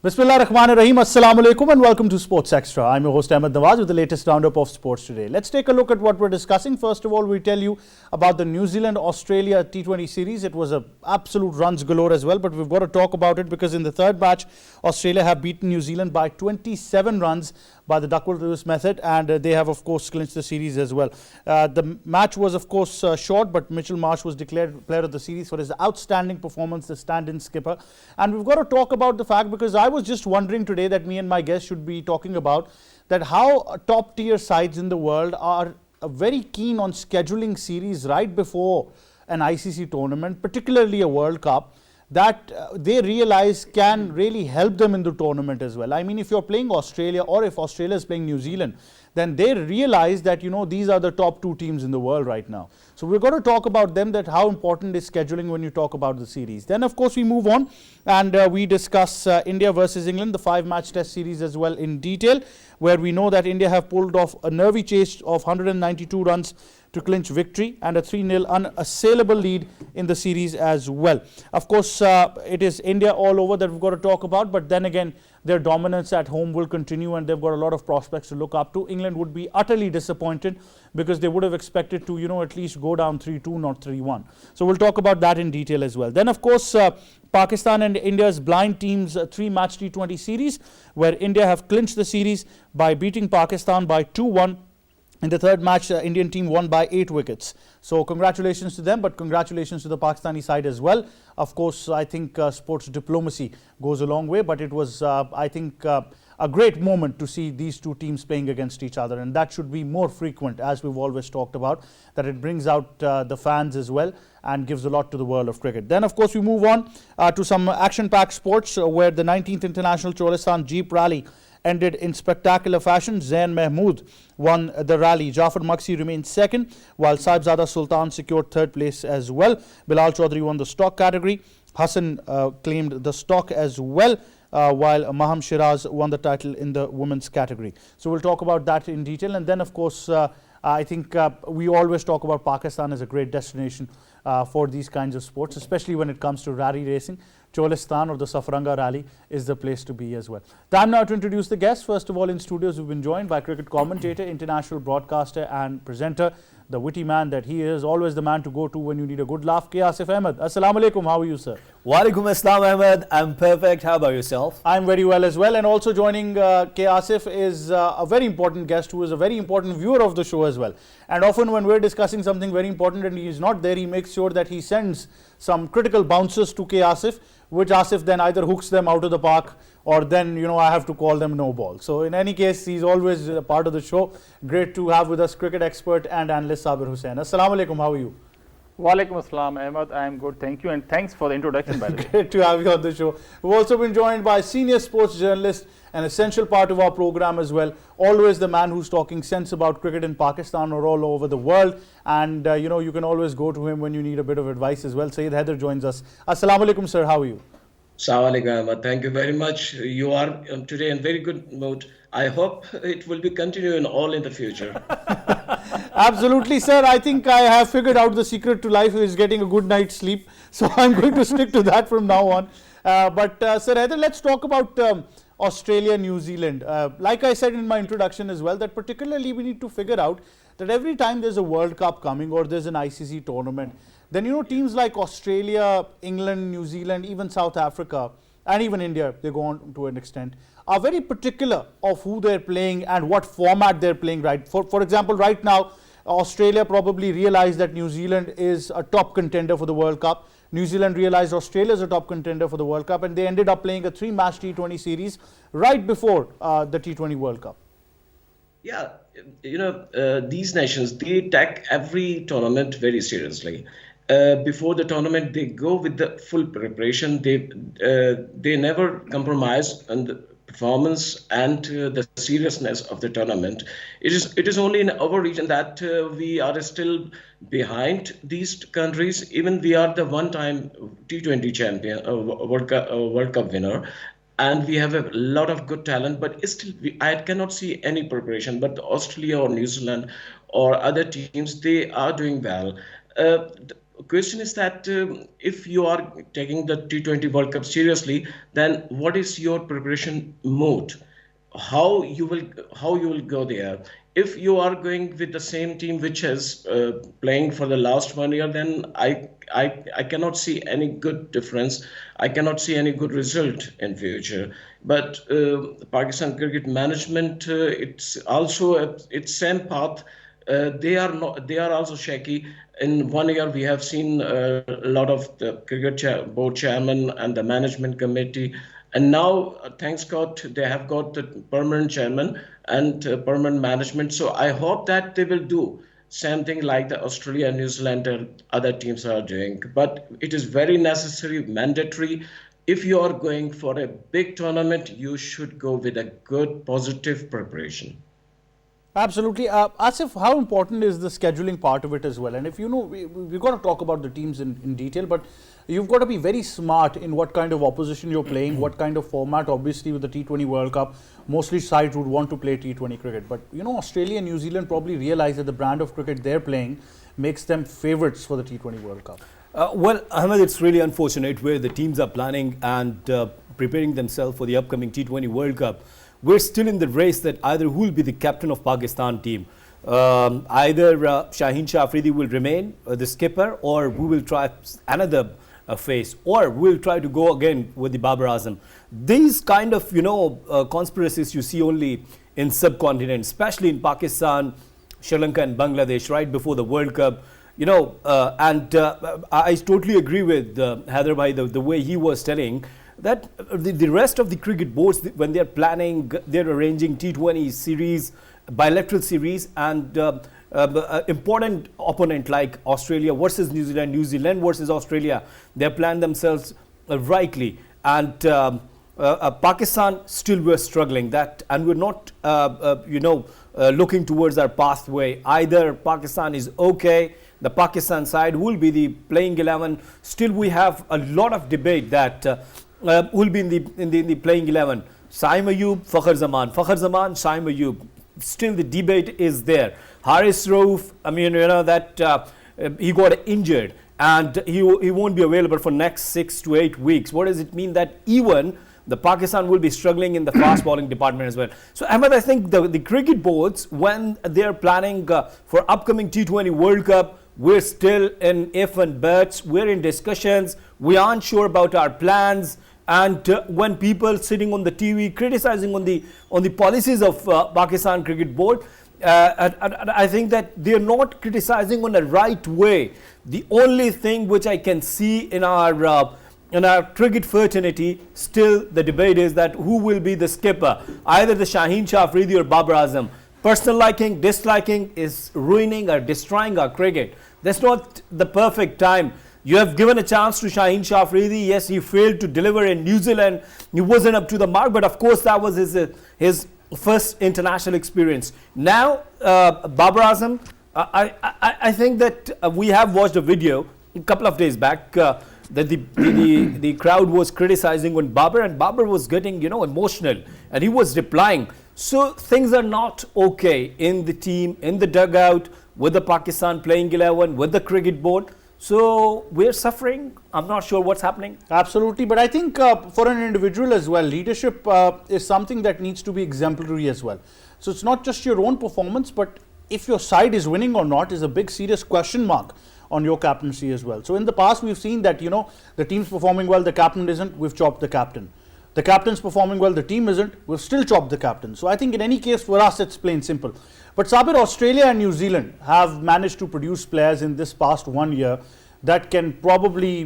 Bismillah Rahman Rahim. Assalamu alaikum and welcome to Sports Extra. I'm your host Ahmed Nawaz with the latest roundup of sports today. Let's take a look at what we're discussing. First of all, we tell you about the New Zealand-Australia T20 series. It was a absolute runs galore as well, but we've got to talk about it because in the third match, Australia have beaten New Zealand by 27 runs by the Duckworth-Lewis method, and they have, of course, clinched the series as well. The match was, of course, short, but Mitchell Marsh was declared player of the series for his outstanding performance, the stand-in skipper. And we've got to talk about the fact, because I was just wondering today that me and my guest should be talking about that how top-tier sides in the world are very keen on scheduling series right before an ICC tournament, particularly a World Cup, that they realize can really help them in the tournament as well. I mean, if you're playing Australia or if Australia is playing New Zealand, then they realize that, you know, these are the top two teams in the world right now. So we're going to talk about them, that how important is scheduling when you talk about the series. Then, of course, we move on and we discuss India versus England, the 5-match test series as well in detail, where we know that India have pulled off a nervy chase of 192 runs to clinch victory and a 3-0 unassailable lead in the series as well. Of course, it is India all over that we've got to talk about, but then again, their dominance at home will continue and they've got a lot of prospects to look up to. England would be utterly disappointed because they would have expected to, you know, at least go down 3-2, not 3-1. So we'll talk about that in detail as well. Then, of course, Pakistan and India's blind teams 3-match T20 series, where India have clinched the series by beating Pakistan by 2-1. In the third match, the Indian team won by 8 wickets. So congratulations to them, but congratulations to the Pakistani side as well. Of course, I think sports diplomacy goes a long way, but it was, I think, a great moment to see these two teams playing against each other, and that should be more frequent, as we've always talked about, that it brings out the fans as well and gives a lot to the world of cricket. Then, of course, we move on to some action-packed sports, where the 19th International Cholistan Jeep Rally ended in spectacular fashion. Zain Mahmood won the rally. Jafar Maksi remained second, while Saibzada Sultan secured third place as well. Bilal Chaudhary won the stock category. Hassan claimed the stock as well, while Maham Shiraz won the title in the women's category. So we'll talk about that in detail. And then, of course, I think we always talk about Pakistan as a great destination for these kinds of sports, especially when it comes to rally racing. Cholistan, or the Safranga Rally, is the place to be as well. Time now to introduce the guests. First of all, in studios, we've been joined by cricket commentator, international broadcaster and presenter, the witty man that he is, always the man to go to when you need a good laugh, K. Asif Ahmed. Assalamu alaikum, how are you, sir? Walaikum assalam, Ahmed. I'm perfect. How about yourself? I'm very well as well. And also joining K. Asif is a very important guest who is a very important viewer of the show as well. And often when we're discussing something very important and he's not there, he makes sure that he sends some critical bouncers to K. Asif, which Asif then either hooks them out of the park or then, you know, I have to call them no ball. So in any case, he's always a part of the show. Great to have with us cricket expert and analyst Sabir Hussain. Assalamu alaikum, how are you? Walaikum assalam, Ahmed. I am good, thank you, and thanks for the introduction, by the way. Great to have you on the show. We've also been joined by senior sports journalist, an essential part of our program as well. Always the man who's talking sense about cricket in Pakistan or all over the world. And, you know, you can always go to him when you need a bit of advice as well. Sayyid Haider joins us. Assalamu alaikum, sir. How are you? Assalamu alaikum, Ahmad. Thank you very much. You are today in very good mood. I hope it will be continuing all in the future. Absolutely, sir. I think I have figured out the secret to life is getting a good night's sleep. So I'm going to stick to that from now on. Sir Haider, let's talk about Australia, New Zealand. Like I said in my introduction as well, that particularly we need to figure out that every time there's a World Cup coming or there's an ICC tournament, then, you know, teams like Australia, England, New Zealand, even South Africa, and even India, they go on to an extent, are very particular of who they're playing and what format they're playing. Right. For example, right now, Australia probably realized that New Zealand is a top contender for the World Cup. New Zealand realized Australia is a top contender for the World Cup, and they ended up playing a 3-match T20 series right before the T20 World Cup. Yeah, you know, these nations, they take every tournament very seriously. Before the tournament, they go with the full preparation. They never compromise on the performance and the seriousness of the tournament. It is only in our region that we are still behind these countries. Even we are the one-time T20 champion, World Cup winner, and we have a lot of good talent. But still, I cannot see any preparation. But Australia or New Zealand or other teams, they are doing well. question is that if you are taking the T20 World Cup seriously, then what is your preparation mode? How you will go there? If you are going with the same team which is playing for the last 1 year, then I cannot see any good difference. I cannot see any good result in future. But Pakistan cricket management, it's also it's same path. They are not. They are also shaky. In 1 year, we have seen a lot of the board chairman and the management committee, and now, thanks God, they have got the permanent chairman and permanent management. So I hope that they will do something like the Australia, New Zealand, and other teams are doing. But it is very necessary, mandatory. If you are going for a big tournament, you should go with a good, positive preparation. Absolutely. Asif, how important is the scheduling part of it as well? And if you know, we've got to talk about the teams in detail, but you've got to be very smart in what kind of opposition you're playing, what kind of format. Obviously, with the T20 World Cup, mostly sides would want to play T20 cricket. But, you know, Australia and New Zealand probably realize that the brand of cricket they're playing makes them favourites for the T20 World Cup. Well, Ahmed, it's really unfortunate where the teams are planning and preparing themselves for the upcoming T20 World Cup. We're still in the race that either who will be the captain of Pakistan team. Either Shaheen Shah Afridi will remain the skipper, or we will try another phase, or we'll try to go again with the Babar Azam. These kind of, conspiracies you see only in subcontinent, especially in Pakistan, Sri Lanka and Bangladesh right before the World Cup. I totally agree with Haider Bhai, the way he was telling that the rest of the cricket boards, when they're planning, they're arranging T20 series, bilateral series, and important opponent like Australia versus New Zealand, New Zealand versus Australia, they plan themselves rightly. And Pakistan still were struggling that, and we're not, looking towards our pathway. Either Pakistan is okay, the Pakistan side will be the playing 11. Still, we have a lot of debate that will be in the playing 11. Saim Ayub, Fakhar Zaman, Saim Ayub. Still, the debate is there. Haris Rauf, he got injured and he won't be available for next 6 to 8 weeks. What does it mean? That even the Pakistan will be struggling in the fast bowling department as well. So, Ahmed, I think the cricket boards, when they're planning for upcoming T20 World Cup, we're still in if and buts. We're in discussions. We aren't sure about our plans. And when people sitting on the TV criticizing on the policies of Pakistan Cricket Board, I think that they're not criticizing on the right way. The only thing which I can see in our cricket fraternity, still the debate is that who will be the skipper, either the Shaheen Shah Afridi or Babar Azam. Personal liking, disliking is ruining or destroying our cricket. That's not the perfect time. You have given a chance to Shaheen Shah Afridi. Yes, he failed to deliver in New Zealand. He wasn't up to the mark, but of course that was his first international experience. Now, Babar Azam, I think that we have watched a video a couple of days back that the crowd was criticizing on Babar, and Babar was getting emotional, and he was replying. So things are not okay in the team, in the dugout, with the Pakistan playing 11, with the cricket board. So we're suffering. I'm not sure what's happening. Absolutely. But I think for an individual as well, leadership is something that needs to be exemplary as well. So it's not just your own performance, but if your side is winning or not is a big serious question mark on your captaincy as well. So in the past, we've seen that, the team's performing well, the captain isn't, we've chopped the captain. The captain's performing well, the team isn't, we've still chopped the captain. So I think in any case, for us, it's plain simple. But Sabir, Australia and New Zealand have managed to produce players in this past 1 year that can probably,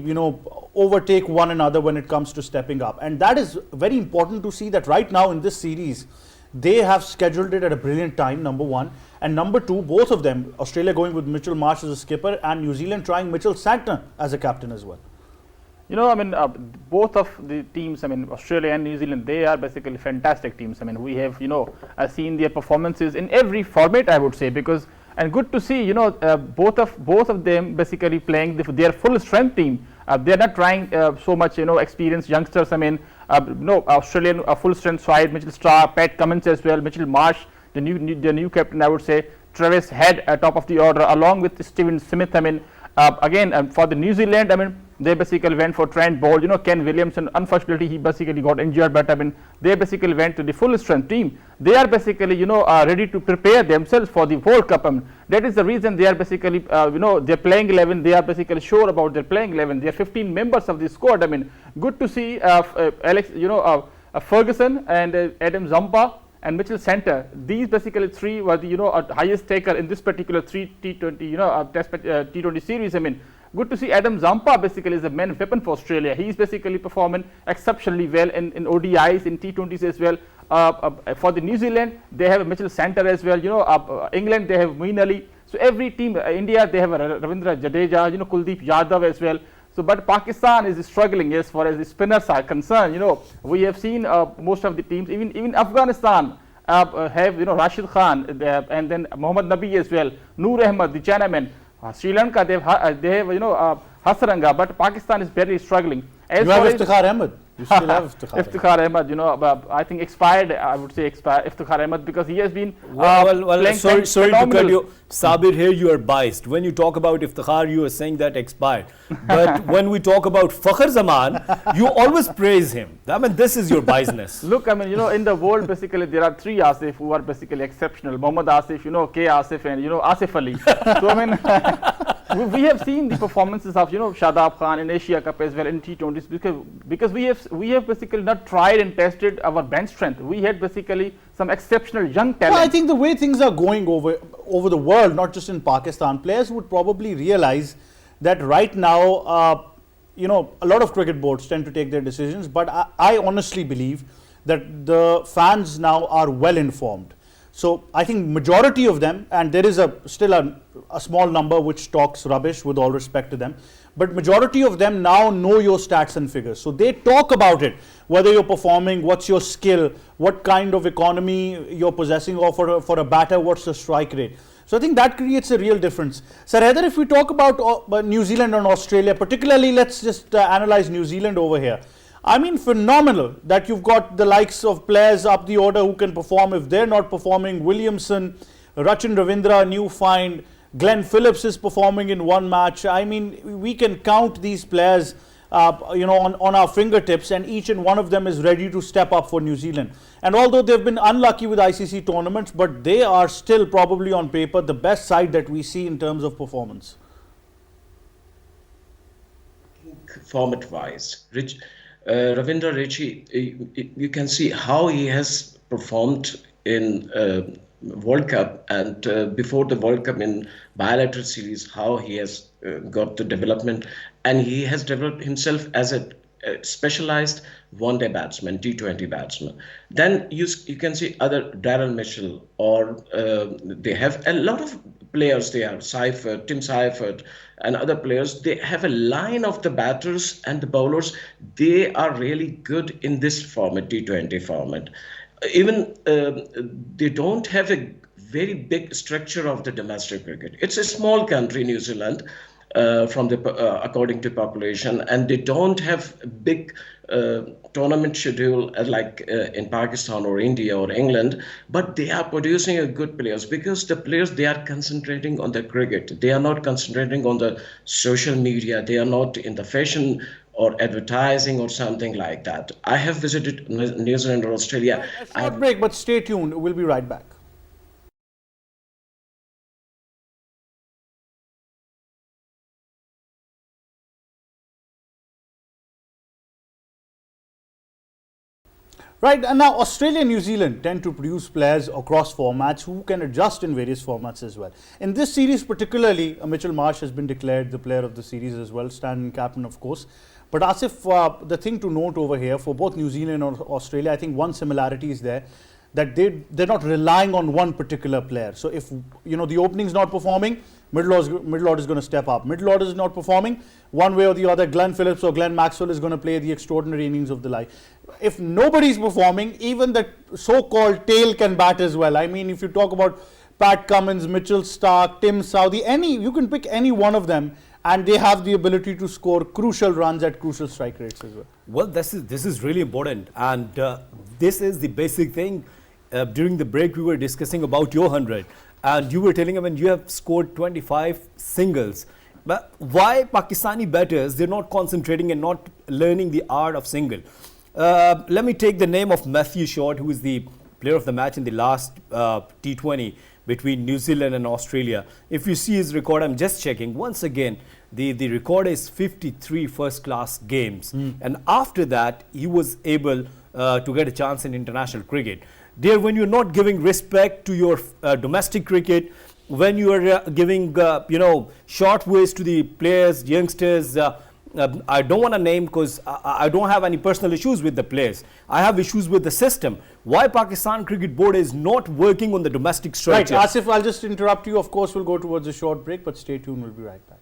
overtake one another when it comes to stepping up. And that is very important to see that right now in this series, they have scheduled it at a brilliant time, number one. And number two, both of them, Australia going with Mitchell Marsh as a skipper and New Zealand trying Mitchell Santner as a captain as well. Both of the teams, Australia and New Zealand, they are basically fantastic teams. We have, seen their performances in every format, I would say, and good to see, both of them basically playing their full strength team. They're not trying so much, experienced youngsters. Australian full strength side, Mitchell Starc, Pat Cummins as well, Mitchell Marsh, the new captain, I would say, Travis Head at top of the order, along with Steven Smith. Again, for the New Zealand, I mean, they basically went for Trent Bolt, Ken Williamson. Unfortunately, he basically got injured, but I mean, they basically went to the full strength team. They are basically, ready to prepare themselves for the World Cup. I mean, that is the reason they are basically, their playing 11. They are basically sure about their playing 11. They are 15 members of the squad. I mean, good to see Alex, Ferguson and Adam Zampa and Mitchell Center. These basically three were the highest taker in this particular T20 T20 series. I mean, good to see Adam Zampa basically is a main weapon for Australia. He is basically performing exceptionally well in ODIs, in T20s as well. For the New Zealand, they have Mitchell Center as well. England, they have Moeen Ali. So every team, India, they have Ravindra Jadeja, Kuldeep Yadav as well. So, but Pakistan is struggling as far as the spinners are concerned. We have seen most of the teams, even Afghanistan have Rashid Khan and then Mohammad Nabi as well, Noor Ahmed, the Chinaman. Sri Lanka, they have Hasaranga, but Pakistan is barely struggling. As you have Iftikhar Ahmed. You still have Iftikhar Ahmed, I think expired, I would say Iftikhar Ahmed, because he has been sorry to cut you. Sabir, here you are biased. When you talk about Iftikhar, you are saying that expired. But when we talk about Fakhr Zaman, you always praise him. I mean, this is your biasness. Look, I mean, in the world, basically, there are three Asif who are basically exceptional. Mohammad Asif, K. Asif, and, Asif Ali. So, I mean, we have seen the performances of, Shadab Khan in Asia Cup as well in T20s because we have basically not tried and tested our bench strength. We had basically some exceptional young talent. Well, I think the way things are going over the world, not just in Pakistan, players would probably realize that right now, a lot of cricket boards tend to take their decisions, but I honestly believe that the fans now are well informed. So I think majority of them, and there is still a small number which talks rubbish, with all respect to them, but majority of them now know your stats and figures. So they talk about it, whether you're performing, what's your skill, what kind of economy you're possessing, or for a batter, what's the strike rate. So I think that creates a real difference. Sir Haider, if we talk about New Zealand and Australia, particularly let's just analyze New Zealand over here. I mean, phenomenal that you've got the likes of players up the order who can perform. If they're not performing, Williamson, Rachin Ravindra, new find, Glenn Phillips is performing in one match. I mean, we can count these players, on our fingertips, and each and one of them is ready to step up for New Zealand. And although they've been unlucky with ICC tournaments, but they are still probably on paper the best side that we see in terms of performance. Format-wise, Ravindra Richi, you can see how he has performed in World Cup and before the World Cup in bilateral series, how he has got the development, and he has developed himself as a specialized one-day batsman, T20 batsman. Then you can see other Darren Mitchell, or they have a lot of players there, Seifert, Tim Seifert, and other players. They have a line of the batters and the bowlers. They are really good in this format, T20 format. Even they don't have a very big structure of the domestic cricket. It's a small country, New Zealand, according to population, and they don't have a big tournament schedule like in Pakistan or India or England, but they are producing a good players because the players, they are concentrating on the cricket. They are not concentrating on the social media. They are not in the fashion or advertising or something like that. I have visited New Zealand or Australia. A short break, but stay tuned. We'll be right back. Right, and now Australia and New Zealand tend to produce players across formats who can adjust in various formats as well. In this series particularly, Mitchell Marsh has been declared the player of the series as well, stand-in captain of course. But Asif, the thing to note over here for both New Zealand and Australia, I think one similarity is there, that they're not relying on one particular player. So if the opening's not performing, middle order is going to step up. Middle order is not performing, one way or the other, Glenn Phillips or Glenn Maxwell is going to play the extraordinary innings of the life. If nobody's performing, even the so-called tail can bat as well. I mean, if you talk about Pat Cummins, Mitchell Starc, Tim Southee, you can pick any one of them, and they have the ability to score crucial runs at crucial strike rates as well. Well, this is really important, and this is the basic thing. During the break, we were discussing about your 100, and you were telling, I mean, you have scored 25 singles But why Pakistani batters, they're not concentrating and not learning the art of single? Let me take the name of Matthew Short, who is the player of the match in the last T20 between New Zealand and Australia. If you see his record, I'm just checking. Once again, the record is 53 first-class games. And after that, he was able to get a chance in international cricket. There, when you're not giving respect to your domestic cricket, when you are giving, short ways to the players, youngsters, I don't want to name because I don't have any personal issues with the players. I have issues with the system. Why Pakistan Cricket Board is not working on the domestic structure? Right, Asif, I'll just interrupt you. Of course, we'll go towards a short break, but stay tuned. We'll be right back.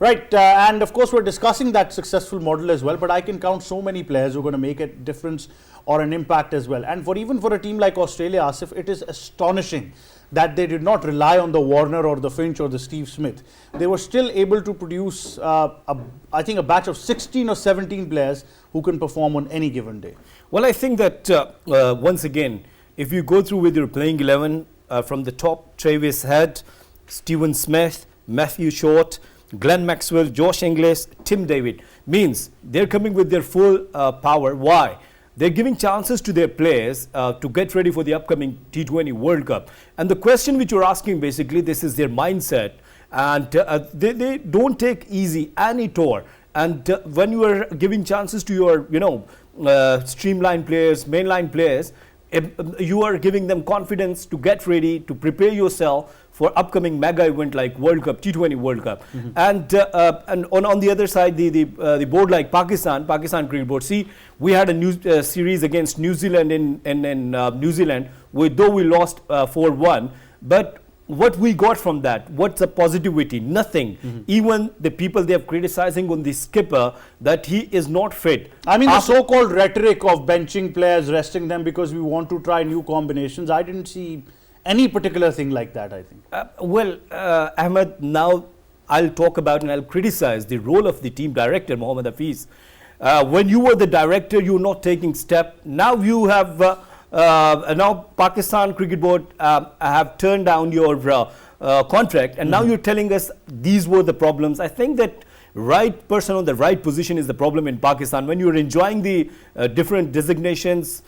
Right, and of course we're discussing that successful model as well, but I can count so many players who are going to make a difference or an impact as well. And even for a team like Australia, Asif, it is astonishing that they did not rely on the Warner or the Finch or the Steve Smith. They were still able to produce, I think, a batch of 16 or 17 players who can perform on any given day. Well, I think that once again, if you go through with your playing 11 from the top, Travis Head, Stephen Smith, Matthew Short, Glenn Maxwell, Josh Inglis, Tim David, means they're coming with their full power. Why? They're giving chances to their players to get ready for the upcoming T20 World Cup. And the question which you're asking, basically, this is their mindset. And they don't take easy any tour. And when you are giving chances to your, streamline players, mainline players, you are giving them confidence to get ready, to prepare yourself for upcoming mega event like World Cup, T20 World Cup. And on the other side, the board like Pakistan Cricket Board. See, we had a series against New Zealand in New Zealand, though we lost 4-1. But what we got from that, what's the positivity? Nothing. Even the people they are criticizing on the skipper, that he is not fit. I mean, the so-called rhetoric of benching players, resting them because we want to try new combinations, I didn't see any particular thing like that, I think. Ahmed, now I'll talk about and I'll criticize the role of the team director, Mohammad Hafiz. When you were the director, you were not taking step. Now you have, now Pakistan Cricket Board have turned down your contract, and now you're telling us these were the problems. I think that right person on the right position is the problem in Pakistan. When you're enjoying the different designations,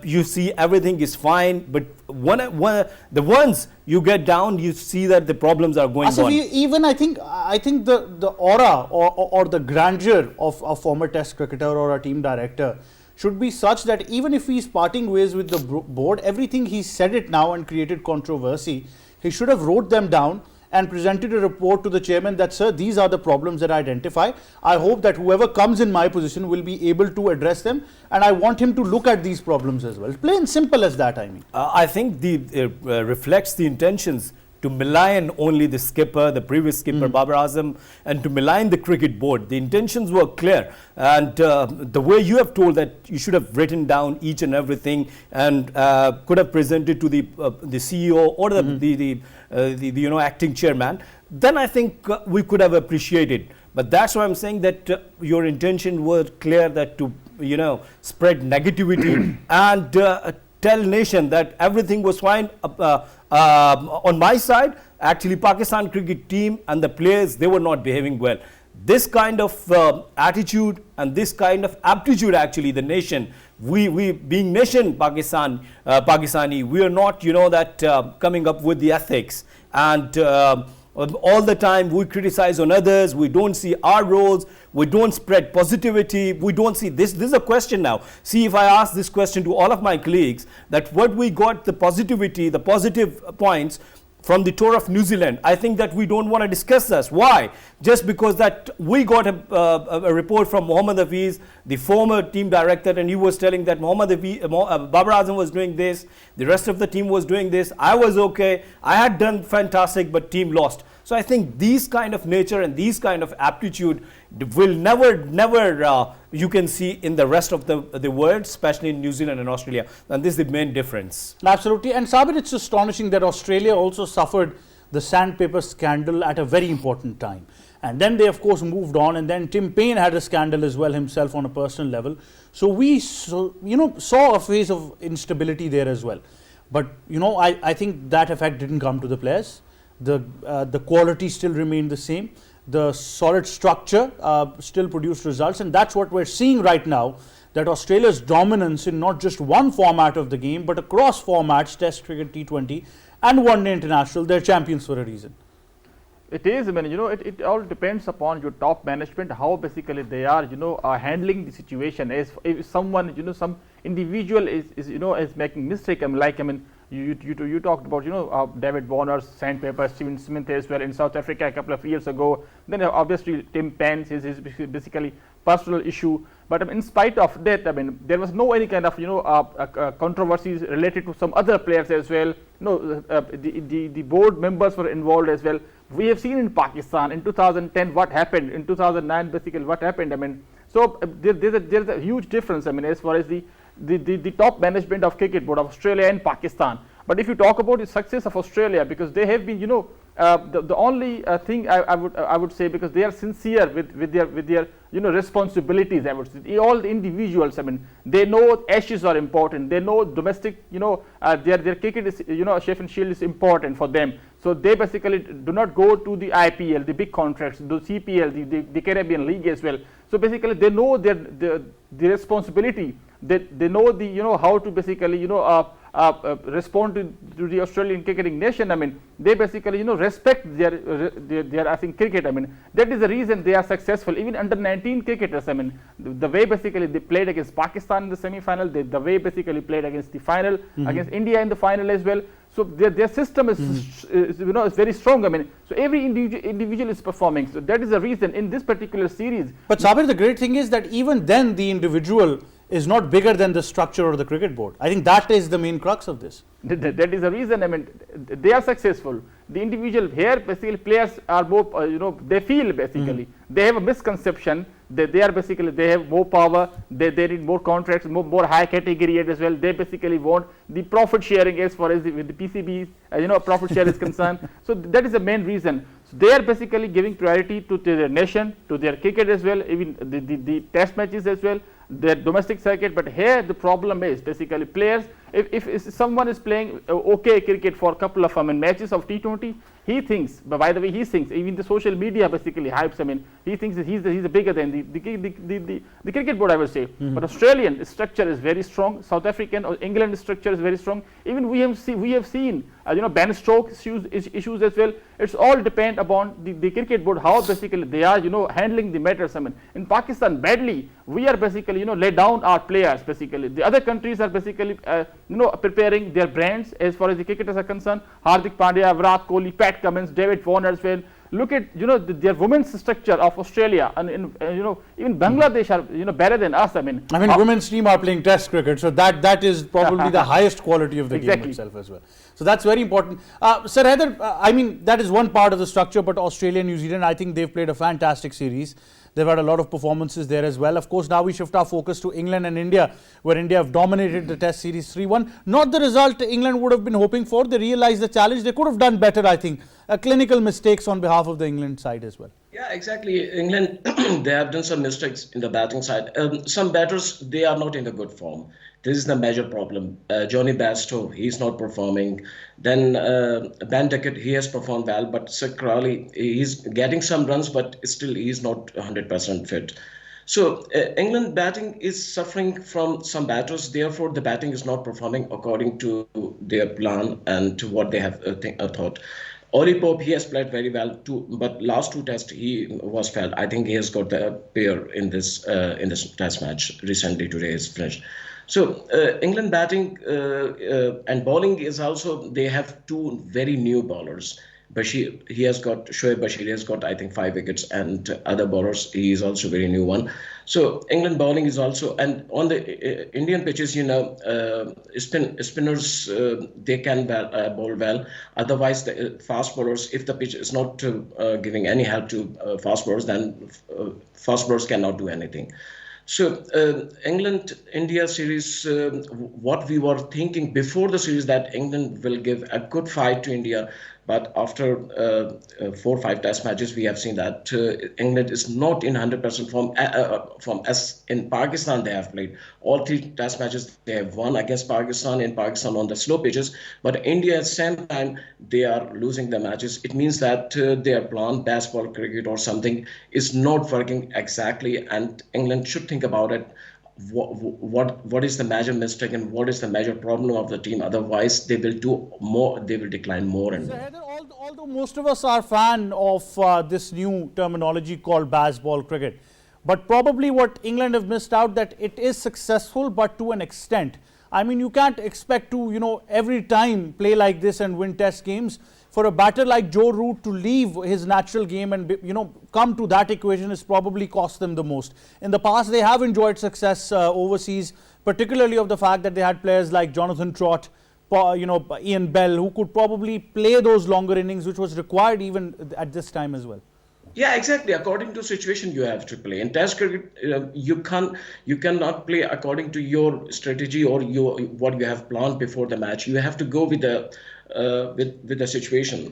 you see everything is fine, but the ones you get down, you see that the problems are going on. Even I think the aura or the grandeur of a former test cricketer or a team director should be such that even if he's parting ways with the board, everything he said it now and created controversy, he should have wrote them down and presented a report to the chairman that, sir, these are the problems that I identify. I hope that whoever comes in my position will be able to address them, and I want him to look at these problems as well. Plain simple as that, I mean. I think it reflects the intentions to malign only the skipper, the previous skipper, Babar Azam, and to malign the cricket board. The intentions were clear, and the way you have told that you should have written down each and everything and could have presented to the CEO or the acting chairman, then I think we could have appreciated. But that's why I'm saying that your intention was clear, that to spread negativity and tell nation that everything was fine. On my side, actually Pakistan cricket team and the players, they were not behaving well. This kind of attitude and this kind of aptitude, actually, the nation, we being nation Pakistani, we are not, that coming up with the ethics. And all the time we criticize on others, we don't see our roles, we don't spread positivity, we don't see this. This is a question now. See, if I ask this question to all of my colleagues, that what we got, the positivity, the positive points from the tour of New Zealand, I think that we don't want to discuss this. Why? Just because that we got a report from Mohammad Hafiz, the former team director, and he was telling that Babar Azam was doing this, the rest of the team was doing this, I was okay, I had done fantastic, but team lost. So I think these kind of nature and these kind of aptitude will never you can see in the rest of the world, especially in New Zealand and Australia. And this is the main difference. Absolutely. And Sabir, it's astonishing that Australia also suffered the sandpaper scandal at a very important time. And then they, of course, moved on. And then Tim Payne had a scandal as well himself on a personal level. So we saw a phase of instability there as well. But, I think that effect didn't come to the players. The quality still remained the same. The solid structure still produced results. And that's what we're seeing right now, that Australia's dominance in not just one format of the game, but across formats, Test cricket, T20 and One Day International, they're champions for a reason. It is, I mean, it all depends upon your top management, how basically they are, handling the situation. As if someone, some individual is making mistake. You talked about, David Warner's sandpaper, Steven Smith as well in South Africa a couple of years ago. Then obviously Tim Payne's is basically personal issue. But in spite of that, there was no any kind of controversies related to some other players as well. The board members were involved as well. We have seen in Pakistan in 2010 what happened, in 2009 basically what happened. So there's a huge difference. As far as the top management of cricket board of Australia and Pakistan. But if you talk about the success of Australia, because they have been, the only thing I would say, because they are sincere with their responsibilities. I would say all the individuals. They know Ashes are important. They know domestic. Their cricket is, Chef and Shield is important for them. So they basically do not go to the IPL, the big contracts, the CPL, the Caribbean League as well. So basically they know the responsibility. They know how to basically respond to the Australian cricketing nation. They basically respect their I think cricket. That is the reason they are successful. Even under 19 cricketers. The way basically they played against Pakistan in the semi-final, the way basically played against the final, against India in the final as well. So their system is very strong. So every individual is performing. So that is the reason in this particular series. But Sabir, the great thing is that even then the individual is not bigger than the structure or the cricket board. I think that is the main crux of this. That is the reason. They are successful. The individual here, basically, players are more, they feel basically they have a misconception that they have more power. They need more contracts, more high category as well. They basically want the profit sharing as far as with the PCB, profit share is concerned. So that is the main reason. So they are basically giving priority to their nation, to their cricket as well, even the test matches as well, their domestic circuit. But here the problem is basically players. If someone is playing okay cricket for a couple of matches of T20, he thinks, but by the way, he thinks, even the social media basically hypes. He thinks that he's bigger than the cricket board, I would say. But Australian structure is very strong. South African or England structure is very strong. Even we have seen Ben Stokes issues as well. It's all depend upon the cricket board, how basically they are handling the matters. In Pakistan badly, we are basically lay down our players basically. The other countries are basically preparing their brands as far as the cricketers are concerned. Hardik Pandya, Virat Kohli, Pat Cummins, David Warner as well. Look at their women's structure of Australia, and even Bangladesh are better than us. Women's team are playing Test cricket, so that is probably the highest quality of the game itself as well. So that's very important. Sir Haider, that is one part of the structure, but Australia and New Zealand, I think they've played a fantastic series. They've had a lot of performances there as well. Of course, now we shift our focus to England and India, where India have dominated the Test series 3-1. Not the result England would have been hoping for. They realized the challenge. They could have done better, I think. Clinical mistakes on behalf of the England side as well. Yeah, exactly. England, they have done some mistakes in the batting side. Some batters, they are not in the good form. This is the major problem. Johnny Bairstow, he's not performing. Then Ben Duckett, he has performed well, but Sir Crawley, he's getting some runs, but still he's not 100% fit. So England batting is suffering from some batters. Therefore, the batting is not performing according to their plan and to what they have thought. Ollie Pope, he has played very well too, but last two tests he was failed. I think he has got the pair in this test match recently. Today is finished. So England batting and bowling is also, they have two very new bowlers. Shoaib Bashir has got, I think, 5 wickets, and other bowlers, he is also very new one. So England bowling is also, and on the Indian pitches, spinners, they can bowl well. Otherwise, the fast bowlers, if the pitch is not giving any help to fast bowlers, then fast bowlers cannot do anything. So England-India series, what we were thinking before the series, that England will give a good fight to India. But after 4 or 5 test matches, we have seen that England is not in 100% form as in Pakistan they have played. All 3 test matches they have won against Pakistan, in Pakistan on the slow pitches. But India at the same time, they are losing the matches. It means that their plan, baseball, cricket or something, is not working exactly. And England should think about it. What is the major mistake and what is the major problem of the team? Otherwise, they will do more. They will decline more and So, more. Heather, although most of us are fan of this new terminology called baseball cricket, but probably what England have missed out that it is successful, but to an extent. I mean, you can't expect to, every time play like this and win test games. For a batter like Joe Root to leave his natural game and, come to that equation is probably cost them the most. In the past, they have enjoyed success overseas, particularly of the fact that they had players like Jonathan Trott, Ian Bell, who could probably play those longer innings, which was required even at this time as well. Yeah, exactly. According to situation, you have to play. In Test cricket, you cannot play according to your strategy or what you have planned before the match. You have to go with the situation.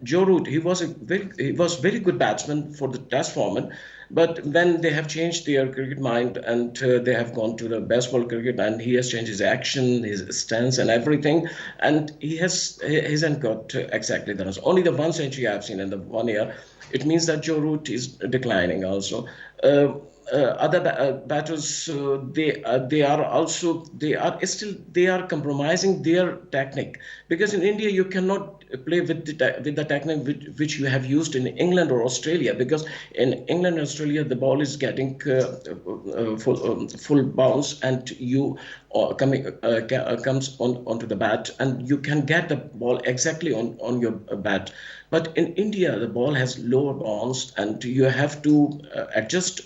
Joe Root, he was very good batsman for the Test format, but when they have changed their cricket mind and they have gone to the baseball cricket, and he has changed his action, his stance, and everything, and he hasn't got exactly the runs. Only the 1 century I've seen in the 1 year. It means that Joe Root is declining also. Other batters, they are compromising their technique, because in India you cannot play with the technique which you have used in England or Australia, because in England and Australia the ball is getting full bounce and you comes onto the bat and you can get the ball exactly on your bat. But in India the ball has lower bounce and you have to adjust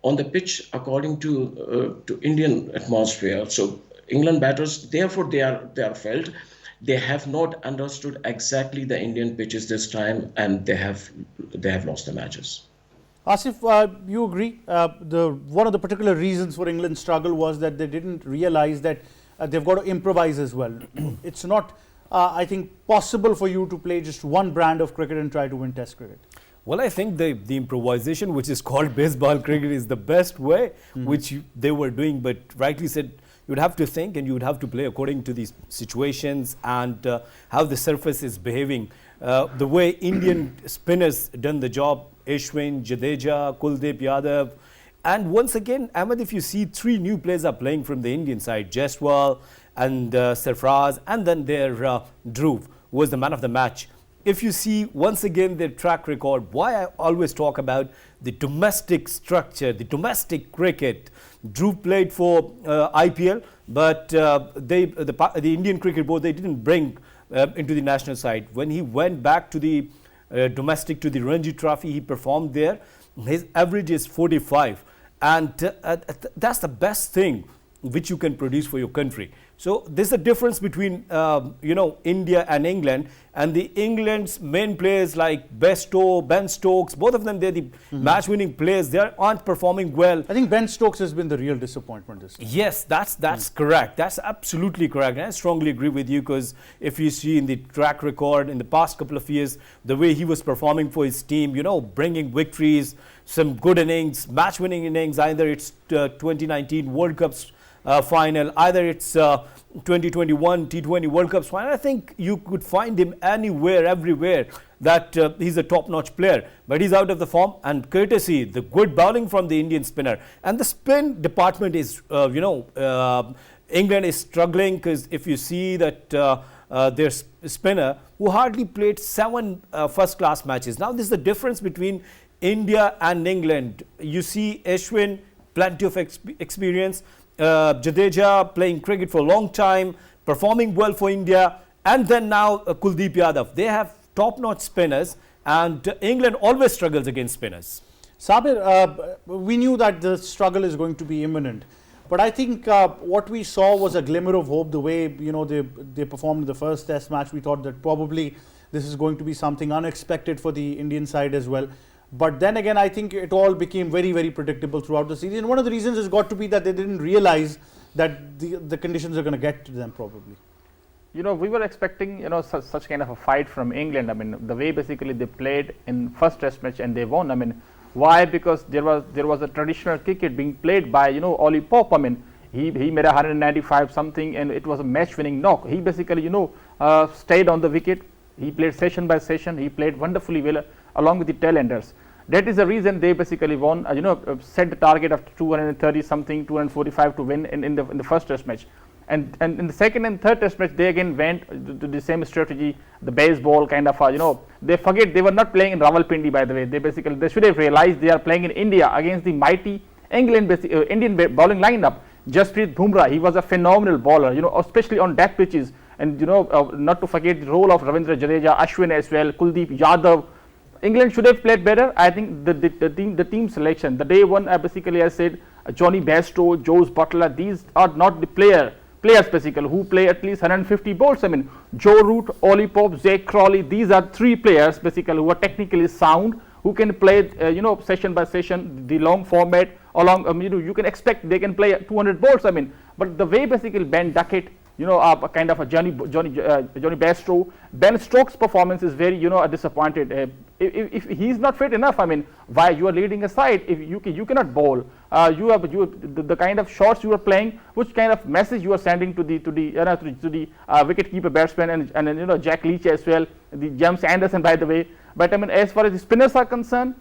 on the pitch according to Indian atmosphere. So England batters, therefore they are failed. They have not understood exactly the Indian pitches this time, and they have lost the matches. Asif, you agree? One of the particular reasons for England's struggle was that they didn't realize that they've got to improvise as well. It's not, I think, possible for you to play just one brand of cricket and try to win Test cricket. Well, I think the improvisation, which is called baseball cricket, is the best way which they were doing. But rightly said, you would have to think and you would have to play according to these situations and how the surface is behaving. The way Indian spinners done the job, Ashwin, Jadeja, Kuldeep Yadav. And once again, Ahmed, if you see 3 new players are playing from the Indian side, Jaiswal and Sarfraz, and then their Dhruv was the man of the match. If you see once again their track record, why I always talk about the domestic structure, the domestic cricket. Dhruv played for IPL, but the Indian Cricket Board, they didn't bring into the national side. When he went back to the domestic, to the Ranji Trophy, he performed there. His average is 45, and that's the best thing which you can produce for your country. So there's a difference between India and England, and the England's main players like Bairstow, Ben Stokes, both of them, they're the match-winning players. They aren't performing well. I think Ben Stokes has been the real disappointment this time. Yes, that's correct. That's absolutely correct. And I strongly agree with you, because if you see in the track record in the past couple of years, the way he was performing for his team, bringing victories, some good innings, match-winning innings, either it's 2019 World Cups final, either it's 2021 T20 World Cups final. I think you could find him anywhere, everywhere, that he's a top-notch player. But he's out of the form, and courtesy, the good bowling from the Indian spinner. And the spin department is, England is struggling, because if you see that their spinner, who hardly played 7 first-class matches. Now, this is the difference between India and England. You see Ashwin, plenty of experience. Jadeja playing cricket for a long time, performing well for India, and then now Kuldeep Yadav. They have top-notch spinners, and England always struggles against spinners. Sabir, we knew that the struggle is going to be imminent, but I think what we saw was a glimmer of hope. The way they performed in the first Test match, we thought that probably this is going to be something unexpected for the Indian side as well. But then again, I think it all became very, very predictable throughout the season. One of the reasons has got to be that they didn't realize that the conditions are going to get to them probably. we were expecting, such kind of a fight from England. I mean, the way basically they played in first test match and they won. I mean, why? Because there was a traditional cricket being played by, Ollie Pope. I mean, he made 195 something, and it was a match-winning knock. He basically, stayed on the wicket. He played session by session. He played wonderfully well along with the tail-enders. That is the reason they basically won. Set the target of 230 something, 245 to win in the first test match. And in the second and third test match, they again went to the same strategy, the baseball kind of, they forget they were not playing in Rawalpindi, by the way. They should have realized they are playing in India against the mighty Indian bowling lineup. Jasprit Bumrah, he was a phenomenal bowler, especially on death pitches. And, not to forget the role of Ravindra Jadeja, Ashwin as well, Kuldeep Yadav. England should have played better. I think the team selection, the day one, basically I said, Johnny Bairstow, Jose Butler, these are not the players basically who play at least 150 balls. I mean, Joe Root, Ollie Pope, Zach Crawley, these are three players basically who are technically sound, who can play, session by session, the long format along, you can expect they can play 200 balls. I mean, but the way basically Ben Duckett, kind of a Johnny Bairstow, Ben Stokes' performance is very, disappointed. If he's not fit enough, I mean, why you are leading a side? If you cannot bowl, the kind of shots you are playing, which kind of message you are sending to the wicket-keeper batsman and Jack Leach as well, the James Anderson, by the way. But I mean, as far as the spinners are concerned,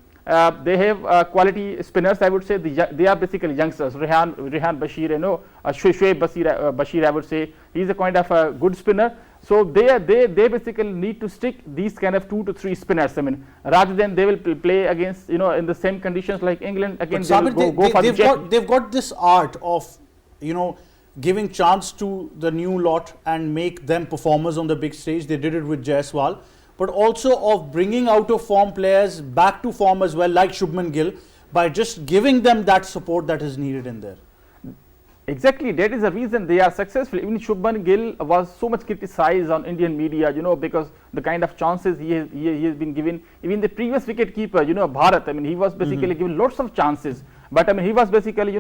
they have quality spinners. I would say they are basically youngsters. Rehan Bashir, Shoaib Bashir, I would say he's a kind of a good spinner. So they basically need to stick these kind of 2 to 3 spinners. I mean, rather than they will play against in the same conditions like England again. They've got this art of giving chance to the new lot and make them performers on the big stage. They did it with Jaiswal, but also of bringing out of form players back to form as well, like Shubman Gill, by just giving them that support that is needed in there. Exactly, that is the reason they are successful. Even Shubman Gill was so much criticized on Indian media, because the kind of chances he has been given. Even the previous wicket keeper, Bharat, I mean, he was basically given lots of chances. But I mean, he was basically,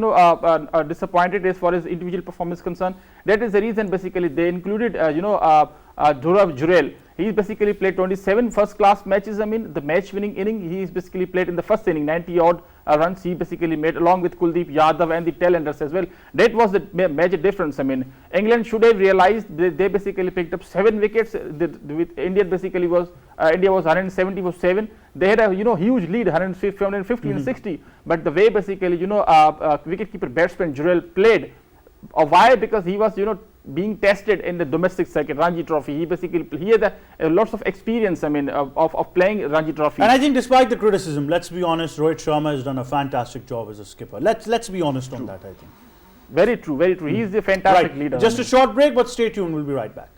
disappointed as far as individual performance is concerned. That is the reason basically they included, Dhurav Jurel. He basically played 27 first-class matches. I mean, the match-winning inning, he basically played in the first inning, 90-odd runs he basically made along with Kuldeep Yadav and the tail-enders as well. That was the major difference. I mean, England should have realized they basically picked up 7 wickets. With India basically was India was 170 for 7. They had a huge lead, 150 and 60. But the way basically wicket-keeper batsman Jurel played, why? Because he was being tested in the domestic circuit, Ranji Trophy. He had lots of experience, I mean, of playing Ranji Trophy. And I think despite the criticism, let's be honest, Rohit Sharma has done a fantastic job as a skipper. Let's be honest on that, I think. Very true, very true. He is a fantastic leader. Just a short break, but stay tuned. We'll be right back.